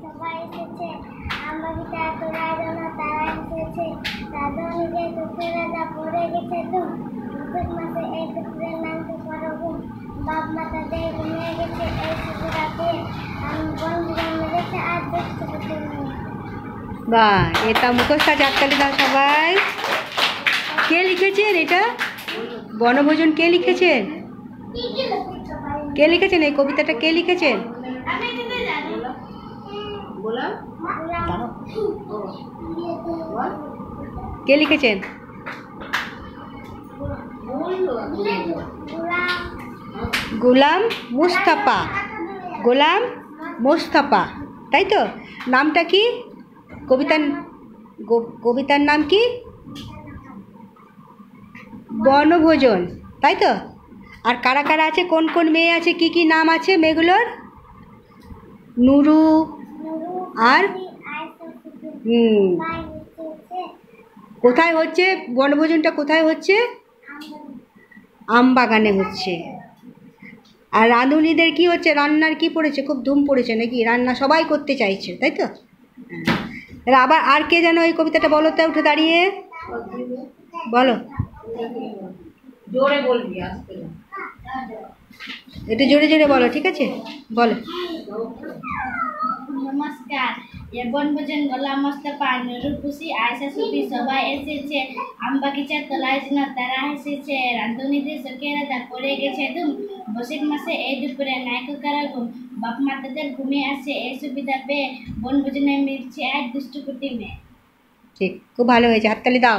সবাই এসেছে আমবাগিচা তোরা যেন তারা এসেছে রাধুনিকে চোখে রাজা পড়ে গেছে তুম প্রত্যেক মাসে এই পুত্রের নাম তো করবো বাপ মাতা দেয় ঘুমিয়ে গেছে এই শিশুরা পেয়ে আমি বন্ধুরা মেরেছে আর দেখতে করতে বাহ, এটা মুখস্থ আছে। হাততালি দাও সবাই। কে লিখেছেন এটা? বনভোজন কে লিখেছেন? কে লিখেছেন এই কবিতাটা? কে লিখেছেন? কে লিখেছেন? গোলাম মুস্তাফা। গোলাম মুস্তাফা, তাই তো? নামটা কি? কবিতার নাম কি? বনভোজন, তাই তো? আর কারা কারা আছে? কোন কোন মেয়ে আছে? কি কি নাম আছে মেয়েগুলোর? নুরু আর কোথায় হচ্ছে বনভোজনটা? কোথায় হচ্ছে? আমবাগানে হচ্ছে। আর রাঁধুনিদের কি হচ্ছে? রান্নার কি পড়েছে? খুব ধুম পড়েছে নাকি? রান্না সবাই করতে চাইছে, তাই তো? হ্যাঁ, আবার আর কে যেন এই কবিতাটা বলো তো, উঠে দাঁড়িয়ে বলো। জোরে বলবি, একটু জোরে জোরে বলো, ঠিক আছে? বলো। নমস্কার, বনভোজন গোলাম মোস্তফা নুরু খুশি আয়সা সুফি সবাই এসেছে আমবাগিচার তলায় যেন তারা এসেছে রাঁধুনিদের চোখে রাজা পড়ে গেছে ধুম বৈশাখ মাসে এই দুপুরে নায়ক কারা ঘুম বাপ মাতাদের ঘুমিয়ে আসে এই সুবিধা পেয়ে বনভোজনে মিলছে এক দুষ্টু কুটি মেয়ে। ঠিক, খুব ভালো হয়েছে, হাততালি দাও।